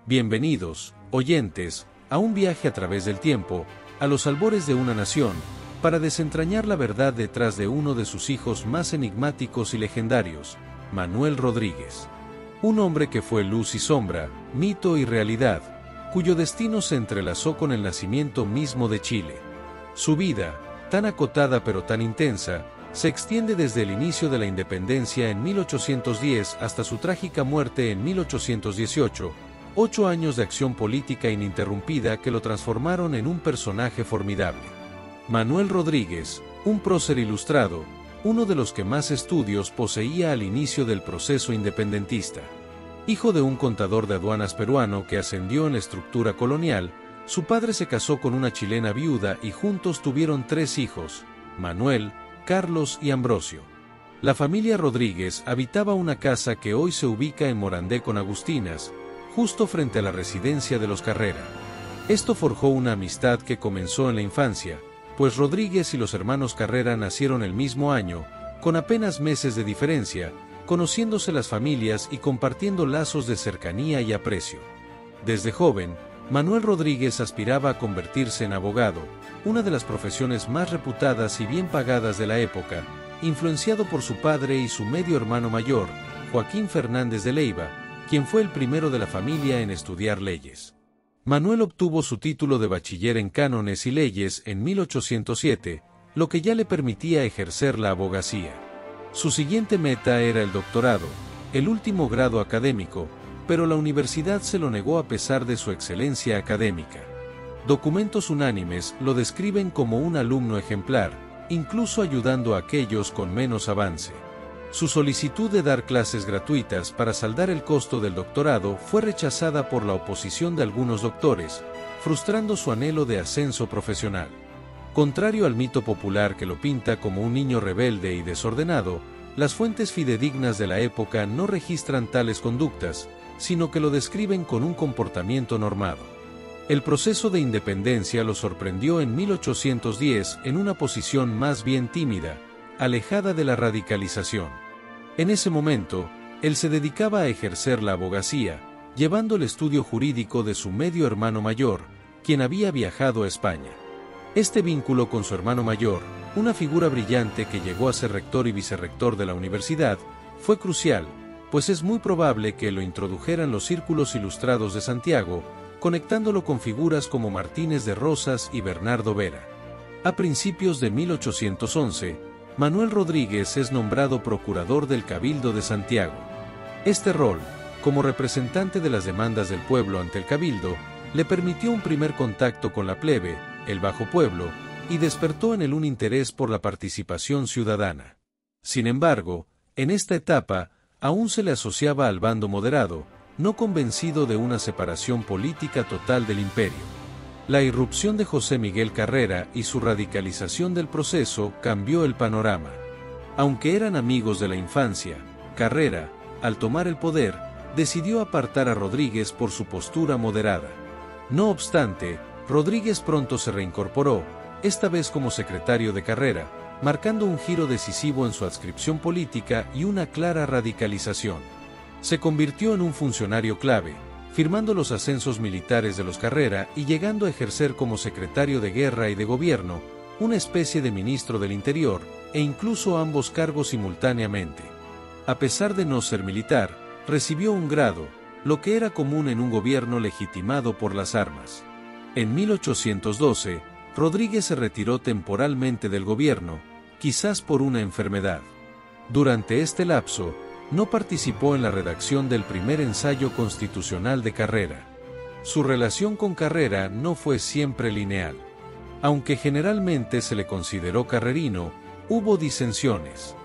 Bienvenidos, oyentes, a un viaje a través del tiempo, a los albores de una nación, para desentrañar la verdad detrás de uno de sus hijos más enigmáticos y legendarios, Manuel Rodríguez. Un hombre que fue luz y sombra, mito y realidad, cuyo destino se entrelazó con el nacimiento mismo de Chile. Su vida, tan acotada pero tan intensa, se extiende desde el inicio de la independencia en 1810 hasta su trágica muerte en 1818, 8 años de acción política ininterrumpida que lo transformaron en un personaje formidable. Manuel Rodríguez, un prócer ilustrado, uno de los que más estudios poseía al inicio del proceso independentista. Hijo de un contador de aduanas peruano que ascendió en la estructura colonial, su padre se casó con una chilena viuda y juntos tuvieron 3 hijos, Manuel, Carlos y Ambrosio. La familia Rodríguez habitaba una casa que hoy se ubica en Morandé con Agustinas, justo frente a la residencia de los Carrera. Esto forjó una amistad que comenzó en la infancia, pues Rodríguez y los hermanos Carrera nacieron el mismo año, con apenas meses de diferencia, conociéndose las familias y compartiendo lazos de cercanía y aprecio. Desde joven, Manuel Rodríguez aspiraba a convertirse en abogado, una de las profesiones más reputadas y bien pagadas de la época, influenciado por su padre y su medio hermano mayor, Joaquín Fernández de Leiva, quien fue el primero de la familia en estudiar leyes. Manuel obtuvo su título de bachiller en cánones y leyes en 1807, lo que ya le permitía ejercer la abogacía. Su siguiente meta era el doctorado, el último grado académico, pero la universidad se lo negó a pesar de su excelencia académica. Documentos unánimes lo describen como un alumno ejemplar, incluso ayudando a aquellos con menos avance. Su solicitud de dar clases gratuitas para saldar el costo del doctorado fue rechazada por la oposición de algunos doctores, frustrando su anhelo de ascenso profesional. Contrario al mito popular que lo pinta como un niño rebelde y desordenado, las fuentes fidedignas de la época no registran tales conductas, sino que lo describen con un comportamiento normado. El proceso de independencia lo sorprendió en 1810 en una posición más bien tímida, alejada de la radicalización. En ese momento, él se dedicaba a ejercer la abogacía, llevando el estudio jurídico de su medio hermano mayor, quien había viajado a España. Este vínculo con su hermano mayor, una figura brillante que llegó a ser rector y vicerrector de la universidad, fue crucial, pues es muy probable que lo introdujeran los círculos ilustrados de Santiago, conectándolo con figuras como Martínez de Rosas y Bernardo Vera. A principios de 1811, Manuel Rodríguez es nombrado procurador del Cabildo de Santiago. Este rol, como representante de las demandas del pueblo ante el Cabildo, le permitió un primer contacto con la plebe, el bajo pueblo, y despertó en él un interés por la participación ciudadana. Sin embargo, en esta etapa, aún se le asociaba al bando moderado, no convencido de una separación política total del imperio. La irrupción de José Miguel Carrera y su radicalización del proceso cambió el panorama. Aunque eran amigos de la infancia, Carrera, al tomar el poder, decidió apartar a Rodríguez por su postura moderada. No obstante, Rodríguez pronto se reincorporó, esta vez como secretario de Carrera, marcando un giro decisivo en su adscripción política y una clara radicalización. Se convirtió en un funcionario clave, firmando los ascensos militares de los Carrera y llegando a ejercer como secretario de Guerra y de Gobierno, una especie de ministro del Interior, e incluso ambos cargos simultáneamente. A pesar de no ser militar, recibió un grado, lo que era común en un gobierno legitimado por las armas. En 1812, Rodríguez se retiró temporalmente del gobierno, quizás por una enfermedad. Durante este lapso, no participó en la redacción del primer ensayo constitucional de Carrera. Su relación con Carrera no fue siempre lineal. Aunque generalmente se le consideró carrerino, hubo disensiones.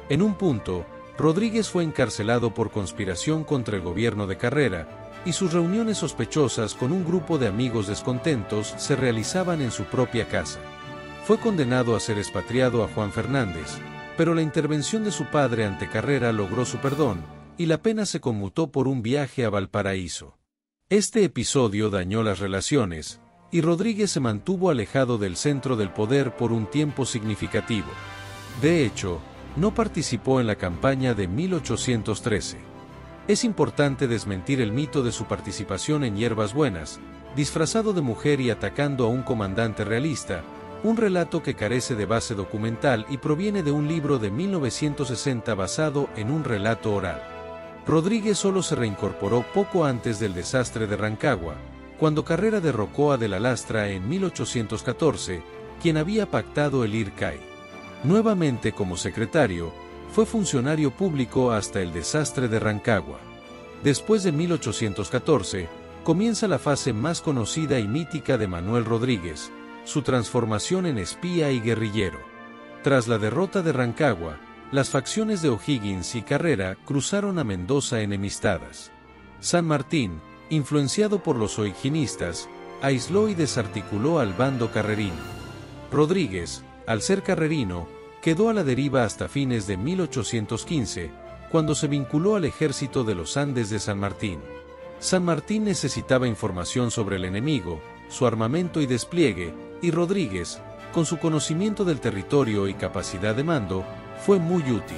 En un punto, Rodríguez fue encarcelado por conspiración contra el gobierno de Carrera, y sus reuniones sospechosas con un grupo de amigos descontentos se realizaban en su propia casa. Fue condenado a ser expatriado a Juan Fernández, pero la intervención de su padre ante Carrera logró su perdón, y la pena se conmutó por un viaje a Valparaíso. Este episodio dañó las relaciones, y Rodríguez se mantuvo alejado del centro del poder por un tiempo significativo. De hecho, no participó en la campaña de 1813. Es importante desmentir el mito de su participación en Hierbas Buenas, disfrazado de mujer y atacando a un comandante realista, un relato que carece de base documental y proviene de un libro de 1960 basado en un relato oral. Rodríguez solo se reincorporó poco antes del desastre de Rancagua, cuando Carrera derrocó a De la Lastra en 1814, quien había pactado el IRCAI. Nuevamente como secretario, fue funcionario público hasta el desastre de Rancagua. Después de 1814, comienza la fase más conocida y mítica de Manuel Rodríguez, su transformación en espía y guerrillero. Tras la derrota de Rancagua, las facciones de O'Higgins y Carrera cruzaron a Mendoza enemistadas. San Martín, influenciado por los o'higginistas, aisló y desarticuló al bando carrerino. Rodríguez, al ser carrerino, quedó a la deriva hasta fines de 1815, cuando se vinculó al ejército de los Andes de San Martín. San Martín necesitaba información sobre el enemigo, su armamento y despliegue, y Rodríguez, con su conocimiento del territorio y capacidad de mando, fue muy útil.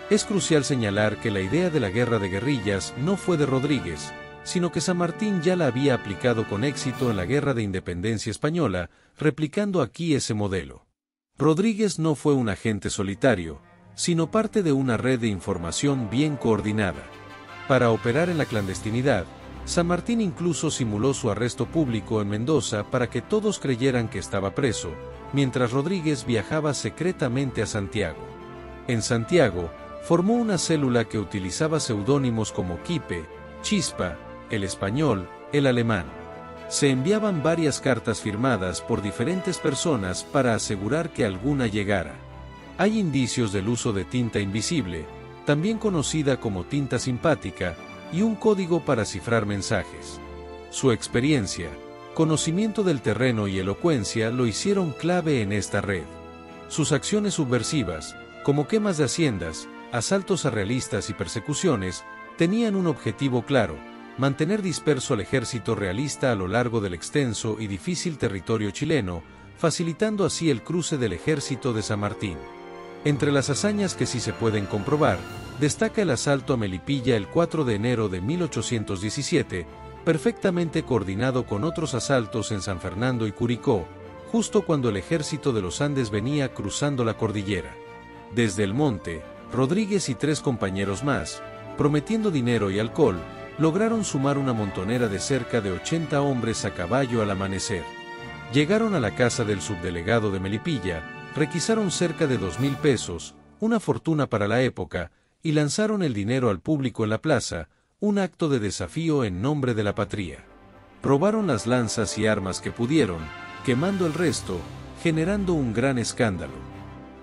Es crucial señalar que la idea de la guerra de guerrillas no fue de Rodríguez, sino que San Martín ya la había aplicado con éxito en la Guerra de Independencia Española, replicando aquí ese modelo. Rodríguez no fue un agente solitario, sino parte de una red de información bien coordinada. Para operar en la clandestinidad, San Martín incluso simuló su arresto público en Mendoza para que todos creyeran que estaba preso, mientras Rodríguez viajaba secretamente a Santiago. En Santiago, formó una célula que utilizaba seudónimos como Quipe, Chispa, el Español, el Alemán. Se enviaban varias cartas firmadas por diferentes personas para asegurar que alguna llegara. Hay indicios del uso de tinta invisible, también conocida como tinta simpática, y un código para cifrar mensajes. Su experiencia, conocimiento del terreno y elocuencia lo hicieron clave en esta red. Sus acciones subversivas, como quemas de haciendas, asaltos a realistas y persecuciones, tenían un objetivo claro: mantener disperso al ejército realista a lo largo del extenso y difícil territorio chileno, facilitando así el cruce del ejército de San Martín. Entre las hazañas que sí se pueden comprobar, destaca el asalto a Melipilla el 4 de enero de 1817, perfectamente coordinado con otros asaltos en San Fernando y Curicó, justo cuando el ejército de los Andes venía cruzando la cordillera. Desde el monte, Rodríguez y 3 compañeros más, prometiendo dinero y alcohol, lograron sumar una montonera de cerca de 80 hombres a caballo al amanecer. Llegaron a la casa del subdelegado de Melipilla, requisaron cerca de 2,000 pesos, una fortuna para la época, y lanzaron el dinero al público en la plaza, un acto de desafío en nombre de la patria. Robaron las lanzas y armas que pudieron, quemando el resto, generando un gran escándalo.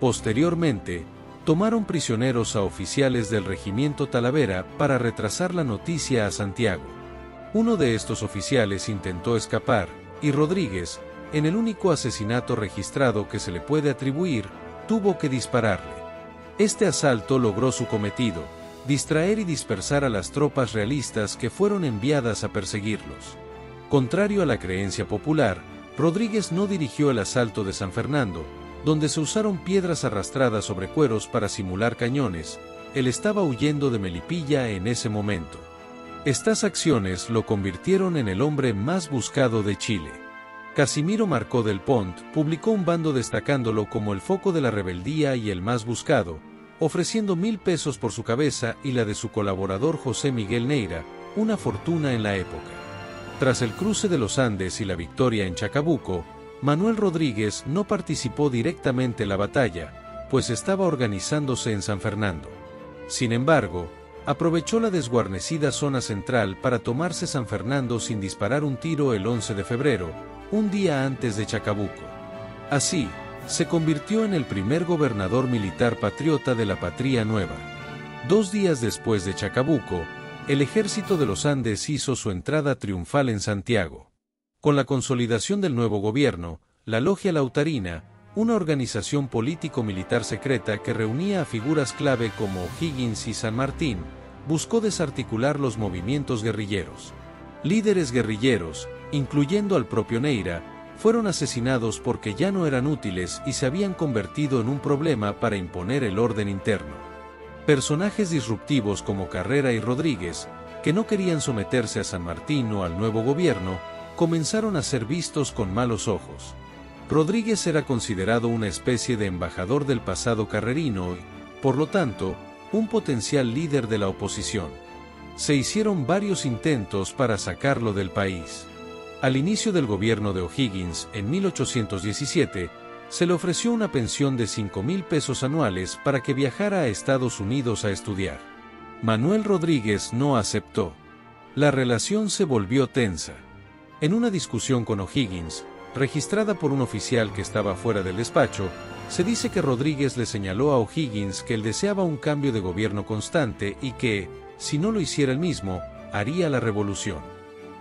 Posteriormente, tomaron prisioneros a oficiales del regimiento Talavera para retrasar la noticia a Santiago. Uno de estos oficiales intentó escapar, y Rodríguez, en el único asesinato registrado que se le puede atribuir, tuvo que dispararle. Este asalto logró su cometido: distraer y dispersar a las tropas realistas que fueron enviadas a perseguirlos. Contrario a la creencia popular, Rodríguez no dirigió el asalto de San Fernando, donde se usaron piedras arrastradas sobre cueros para simular cañones. Él estaba huyendo de Melipilla en ese momento. Estas acciones lo convirtieron en el hombre más buscado de Chile. Casimiro Marcó del Pont publicó un bando destacándolo como el foco de la rebeldía y el más buscado, ofreciendo 1,000 pesos por su cabeza y la de su colaborador José Miguel Neira, una fortuna en la época. Tras el cruce de los Andes y la victoria en Chacabuco, Manuel Rodríguez no participó directamente en la batalla, pues estaba organizándose en San Fernando. Sin embargo, aprovechó la desguarnecida zona central para tomarse San Fernando sin disparar un tiro el 11 de febrero, un día antes de Chacabuco. Así, se convirtió en el primer gobernador militar patriota de la Patria Nueva. 2 días después de Chacabuco, el ejército de los Andes hizo su entrada triunfal en Santiago. Con la consolidación del nuevo gobierno, la Logia Lautarina, una organización político-militar secreta que reunía a figuras clave como O'Higgins y San Martín, buscó desarticular los movimientos guerrilleros. Líderes guerrilleros, incluyendo al propio Neira, fueron asesinados porque ya no eran útiles y se habían convertido en un problema para imponer el orden interno. Personajes disruptivos como Carrera y Rodríguez, que no querían someterse a San Martín o al nuevo gobierno, comenzaron a ser vistos con malos ojos. Rodríguez era considerado una especie de embajador del pasado carrerino y, por lo tanto, un potencial líder de la oposición. Se hicieron varios intentos para sacarlo del país. Al inicio del gobierno de O'Higgins, en 1817, se le ofreció una pensión de 5,000 pesos anuales para que viajara a Estados Unidos a estudiar. Manuel Rodríguez no aceptó. La relación se volvió tensa. En una discusión con O'Higgins, registrada por un oficial que estaba fuera del despacho, se dice que Rodríguez le señaló a O'Higgins que él deseaba un cambio de gobierno constante y que, si no lo hiciera él mismo, haría la revolución.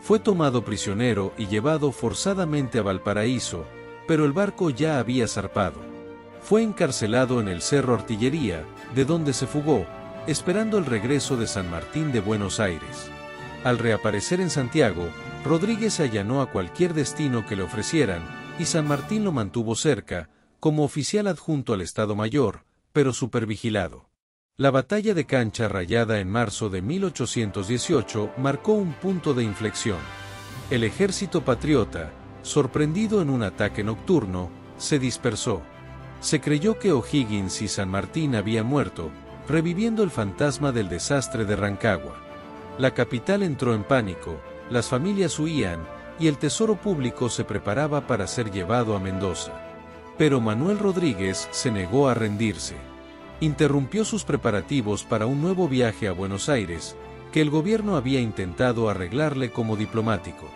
Fue tomado prisionero y llevado forzadamente a Valparaíso, pero el barco ya había zarpado. Fue encarcelado en el Cerro Artillería, de donde se fugó, esperando el regreso de San Martín de Buenos Aires. Al reaparecer en Santiago, Rodríguez se allanó a cualquier destino que le ofrecieran, y San Martín lo mantuvo cerca, como oficial adjunto al Estado Mayor, pero supervigilado. La batalla de Cancha Rayada en marzo de 1818 marcó un punto de inflexión. El ejército patriota, sorprendido en un ataque nocturno, se dispersó. Se creyó que O'Higgins y San Martín habían muerto, reviviendo el fantasma del desastre de Rancagua. La capital entró en pánico, las familias huían, y el tesoro público se preparaba para ser llevado a Mendoza. Pero Manuel Rodríguez se negó a rendirse. Interrumpió sus preparativos para un nuevo viaje a Buenos Aires, que el gobierno había intentado arreglarle como diplomático.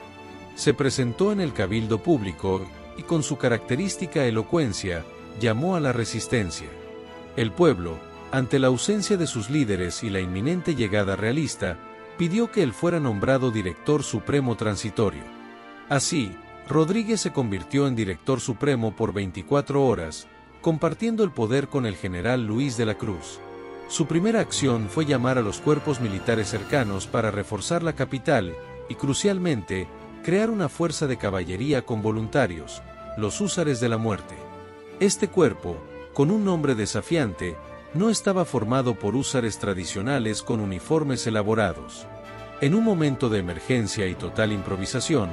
Se presentó en el Cabildo Público y, con su característica elocuencia, llamó a la resistencia. El pueblo, ante la ausencia de sus líderes y la inminente llegada realista, pidió que él fuera nombrado director supremo transitorio. Así, Rodríguez se convirtió en director supremo por 24 horas, compartiendo el poder con el general Luis de la Cruz. Su primera acción fue llamar a los cuerpos militares cercanos para reforzar la capital y, crucialmente, crear una fuerza de caballería con voluntarios, los húsares de la muerte. Este cuerpo, con un nombre desafiante, no estaba formado por húsares tradicionales con uniformes elaborados. En un momento de emergencia y total improvisación,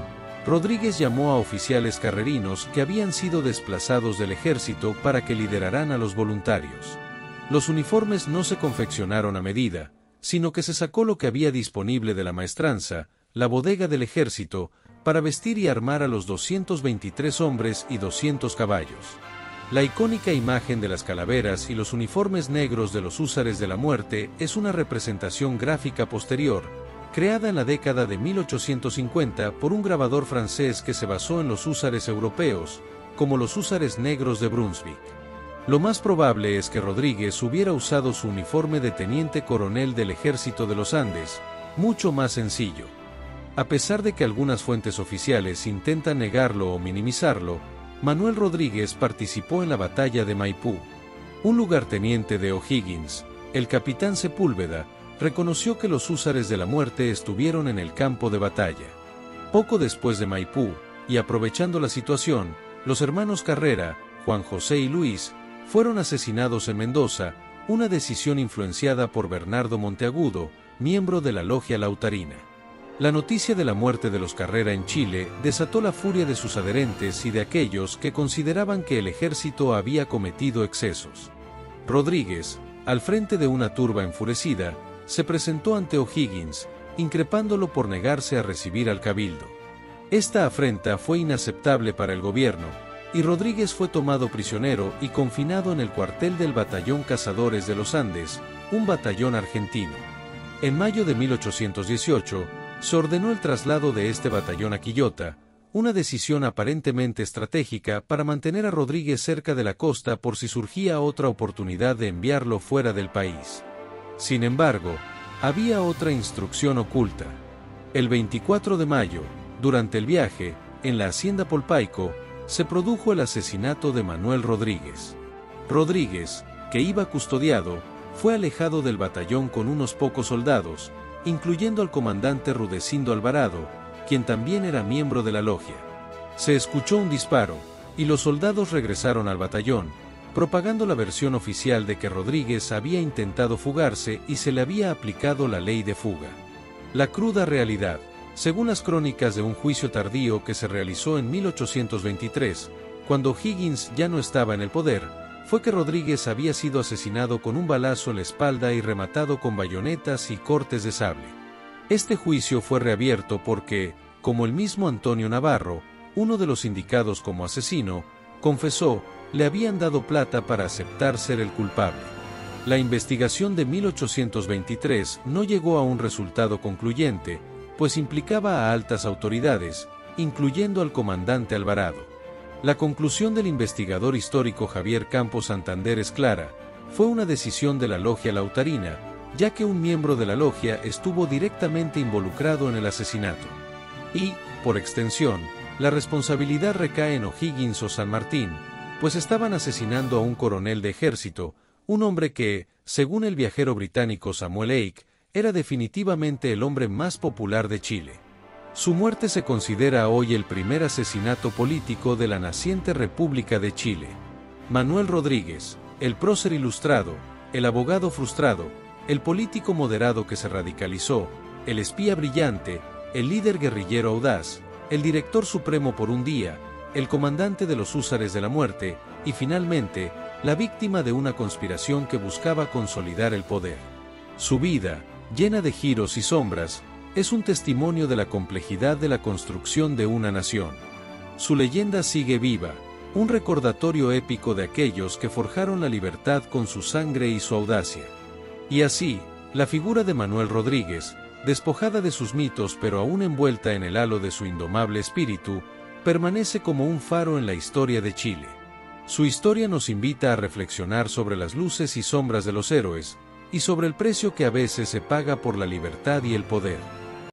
Rodríguez llamó a oficiales carrerinos que habían sido desplazados del ejército para que lideraran a los voluntarios. Los uniformes no se confeccionaron a medida, sino que se sacó lo que había disponible de la maestranza, la bodega del ejército, para vestir y armar a los 223 hombres y 200 caballos. La icónica imagen de las calaveras y los uniformes negros de los húsares de la muerte es una representación gráfica posterior, creada en la década de 1850 por un grabador francés que se basó en los húsares europeos, como los húsares negros de Brunswick. Lo más probable es que Rodríguez hubiera usado su uniforme de teniente coronel del Ejército de los Andes, mucho más sencillo. A pesar de que algunas fuentes oficiales intentan negarlo o minimizarlo, Manuel Rodríguez participó en la batalla de Maipú. Un lugarteniente de O'Higgins, el capitán Sepúlveda, reconoció que los húsares de la muerte estuvieron en el campo de batalla. Poco después de Maipú, y aprovechando la situación, los hermanos Carrera, Juan José y Luis, fueron asesinados en Mendoza, una decisión influenciada por Bernardo Monteagudo, miembro de la Logia Lautarina. La noticia de la muerte de los Carrera en Chile desató la furia de sus adherentes y de aquellos que consideraban que el ejército había cometido excesos. Rodríguez, al frente de una turba enfurecida, se presentó ante O'Higgins, increpándolo por negarse a recibir al cabildo. Esta afrenta fue inaceptable para el gobierno, y Rodríguez fue tomado prisionero y confinado en el cuartel del Batallón Cazadores de los Andes, un batallón argentino. En mayo de 1818, se ordenó el traslado de este batallón a Quillota, una decisión aparentemente estratégica para mantener a Rodríguez cerca de la costa por si surgía otra oportunidad de enviarlo fuera del país. Sin embargo, había otra instrucción oculta. El 24 de mayo, durante el viaje, en la hacienda Polpaico, se produjo el asesinato de Manuel Rodríguez. Rodríguez, que iba custodiado, fue alejado del batallón con unos pocos soldados, incluyendo al comandante Rudecindo Alvarado, quien también era miembro de la logia. Se escuchó un disparo, y los soldados regresaron al batallón, propagando la versión oficial de que Rodríguez había intentado fugarse y se le había aplicado la ley de fuga. La cruda realidad, según las crónicas de un juicio tardío que se realizó en 1823, cuando Higgins ya no estaba en el poder, fue que Rodríguez había sido asesinado con un balazo en la espalda y rematado con bayonetas y cortes de sable. Este juicio fue reabierto porque, como el mismo Antonio Navarro, uno de los indicados como asesino, confesó, le habían dado plata para aceptar ser el culpable. La investigación de 1823 no llegó a un resultado concluyente, pues implicaba a altas autoridades, incluyendo al comandante Alvarado. La conclusión del investigador histórico Javier Campos Santander es clara: fue una decisión de la logia lautarina, ya que un miembro de la logia estuvo directamente involucrado en el asesinato. Y, por extensión, la responsabilidad recae en O'Higgins o San Martín, pues estaban asesinando a un coronel de ejército, un hombre que, según el viajero británico Samuel Ake, era definitivamente el hombre más popular de Chile. Su muerte se considera hoy el primer asesinato político de la naciente República de Chile. Manuel Rodríguez, el prócer ilustrado, el abogado frustrado, el político moderado que se radicalizó, el espía brillante, el líder guerrillero audaz, el director supremo por un día, el comandante de los húsares de la muerte, y finalmente, la víctima de una conspiración que buscaba consolidar el poder. Su vida, llena de giros y sombras, es un testimonio de la complejidad de la construcción de una nación. Su leyenda sigue viva, un recordatorio épico de aquellos que forjaron la libertad con su sangre y su audacia. Y así, la figura de Manuel Rodríguez, despojada de sus mitos pero aún envuelta en el halo de su indomable espíritu, permanece como un faro en la historia de Chile. Su historia nos invita a reflexionar sobre las luces y sombras de los héroes, y sobre el precio que a veces se paga por la libertad y el poder.